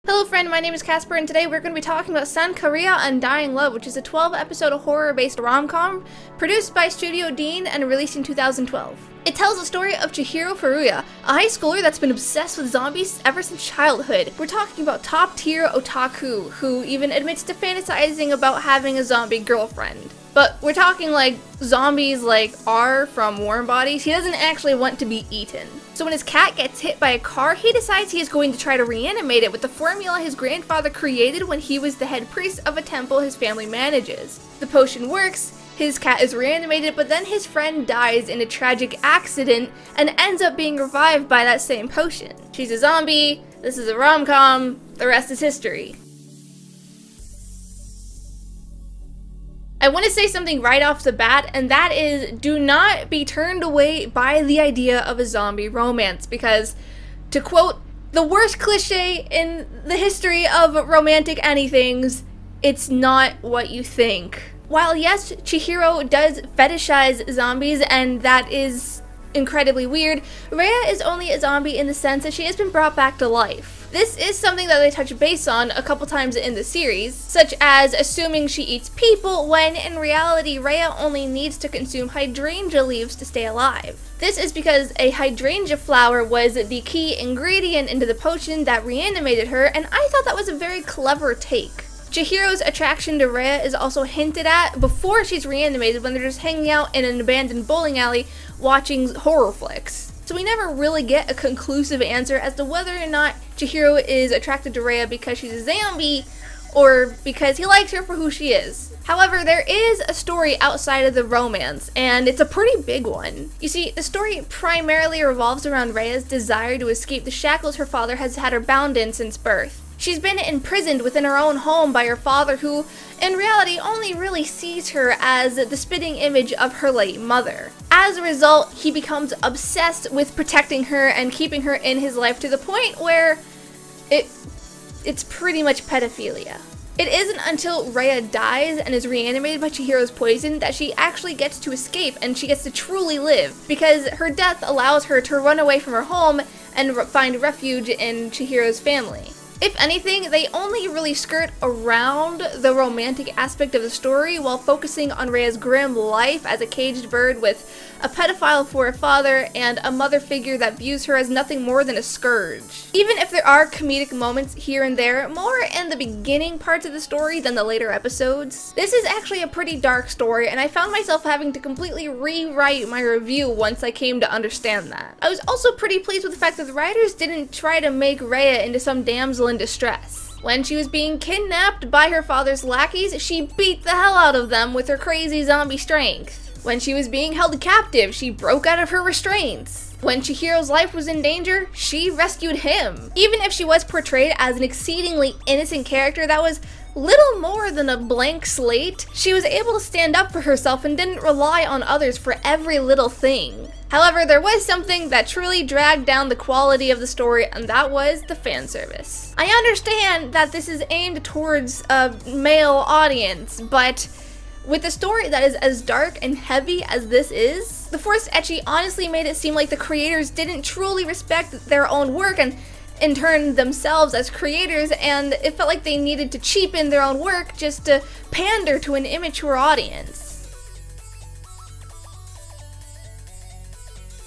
Hello friend, my name is Casper and today we're going to be talking about Sankarea Undying Love, which is a 12-episode horror-based rom-com produced by Studio Dean and released in 2012. It tells the story of Chihiro Furuya, a high schooler that's been obsessed with zombies ever since childhood. We're talking about top-tier otaku who even admits to fantasizing about having a zombie girlfriend. But we're talking like zombies like R from Warm Bodies. He doesn't actually want to be eaten. So when his cat gets hit by a car, he decides he is going to try to reanimate it with the formula his grandfather created when he was the head priest of a temple his family manages. The potion works, his cat is reanimated, but then his friend dies in a tragic accident and ends up being revived by that same potion. She's a zombie, this is a rom-com, the rest is history. I want to say something right off the bat, and that is, do not be turned away by the idea of a zombie romance, because, to quote the worst cliche in the history of romantic anythings, it's not what you think. While yes, Chihiro does fetishize zombies, and that is incredibly weird, Rhea is only a zombie in the sense that she has been brought back to life. This is something that they touch base on a couple times in the series, such as assuming she eats people when in reality Rhea only needs to consume hydrangea leaves to stay alive. This is because a hydrangea flower was the key ingredient into the potion that reanimated her, and I thought that was a very clever take. Chihiro's attraction to Rhea is also hinted at before she's reanimated when they're just hanging out in an abandoned bowling alley watching horror flicks. So we never really get a conclusive answer as to whether or not Chihiro is attracted to Rhea because she's a zombie or because he likes her for who she is. However, there is a story outside of the romance, and it's a pretty big one. You see, the story primarily revolves around Rhea's desire to escape the shackles her father has had her bound in since birth. She's been imprisoned within her own home by her father, who, in reality, only really sees her as the spitting image of her late mother. As a result, he becomes obsessed with protecting her and keeping her in his life to the point where it's pretty much pedophilia. It isn't until Rhea dies and is reanimated by Chihiro's poison that she actually gets to escape and she gets to truly live, because her death allows her to run away from her home and find refuge in Chihiro's family. If anything, they only really skirt around the romantic aspect of the story while focusing on Rhea's grim life as a caged bird with a pedophile for a father and a mother figure that views her as nothing more than a scourge. Even if there are comedic moments here and there, more in the beginning parts of the story than the later episodes, this is actually a pretty dark story, and I found myself having to completely rewrite my review once I came to understand that. I was also pretty pleased with the fact that the writers didn't try to make Rhea into some damsel in distress. When she was being kidnapped by her father's lackeys, she beat the hell out of them with her crazy zombie strength. When she was being held captive, she broke out of her restraints. When Chihiro's life was in danger, she rescued him. Even if she was portrayed as an exceedingly innocent character that was little more than a blank slate, she was able to stand up for herself and didn't rely on others for every little thing. However, there was something that truly dragged down the quality of the story, and that was the fan service. I understand that this is aimed towards a male audience, but with a story that is as dark and heavy as this is, the forced ecchi honestly made it seem like the creators didn't truly respect their own work and in turn themselves as creators, and it felt like they needed to cheapen their own work just to pander to an immature audience.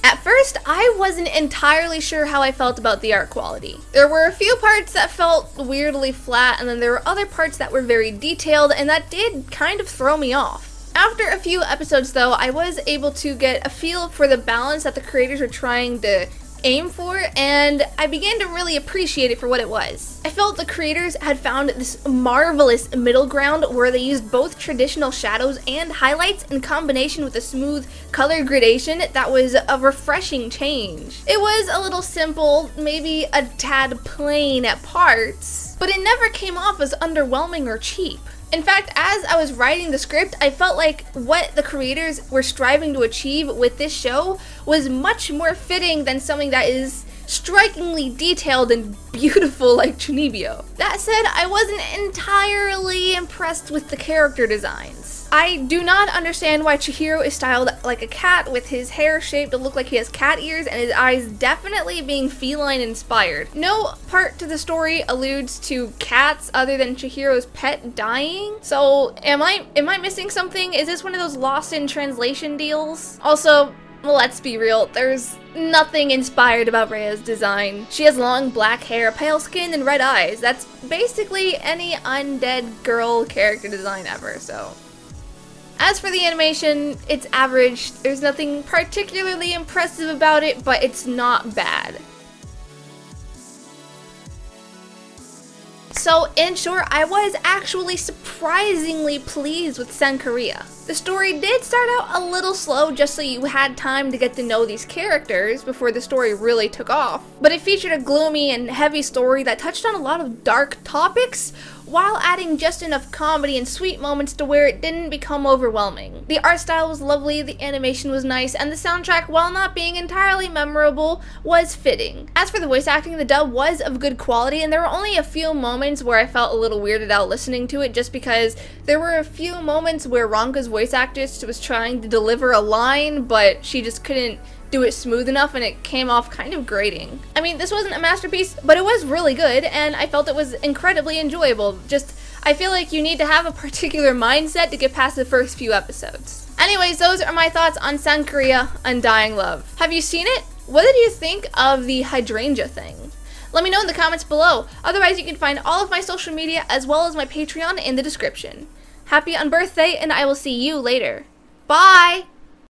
At first, I wasn't entirely sure how I felt about the art quality. There were a few parts that felt weirdly flat, and then there were other parts that were very detailed, and that did kind of throw me off. After a few episodes though, I was able to get a feel for the balance that the creators were trying to aim for, and I began to really appreciate it for what it was. I felt the creators had found this marvelous middle ground where they used both traditional shadows and highlights in combination with a smooth color gradation that was a refreshing change. It was a little simple, maybe a tad plain at parts, but it never came off as underwhelming or cheap. In fact, as I was writing the script, I felt like what the creators were striving to achieve with this show was much more fitting than something that is strikingly detailed and beautiful like Chunibyo. That said, I wasn't entirely impressed with the character designs. I do not understand why Chihiro is styled like a cat with his hair shaped to look like he has cat ears and his eyes definitely being feline inspired. No part to the story alludes to cats other than Chihiro's pet dying. So am I missing something? Is this one of those lost in translation deals? Also, let's be real, there's nothing inspired about Reia's design. She has long black hair, pale skin, and red eyes. That's basically any undead girl character design ever, so. As for the animation, it's average. There's nothing particularly impressive about it, but it's not bad. So, in short, I was actually surprisingly pleased with Sankarea. The story did start out a little slow just so you had time to get to know these characters before the story really took off, but it featured a gloomy and heavy story that touched on a lot of dark topics while adding just enough comedy and sweet moments to where it didn't become overwhelming. The art style was lovely, the animation was nice, and the soundtrack, while not being entirely memorable, was fitting. As for the voice acting, the dub was of good quality, and there were only a few moments where I felt a little weirded out listening to it just because there were a few moments where Ronka's voice actress was trying to deliver a line, but she just couldn't do it smooth enough and it came off kind of grating. I mean, this wasn't a masterpiece, but it was really good and I felt it was incredibly enjoyable. Just, I feel like you need to have a particular mindset to get past the first few episodes. Anyways, those are my thoughts on Sankarea Undying Love. Have you seen it? What did you think of the hydrangea thing? Let me know in the comments below. Otherwise, you can find all of my social media as well as my Patreon in the description. Happy unbirthday, and I will see you later. Bye!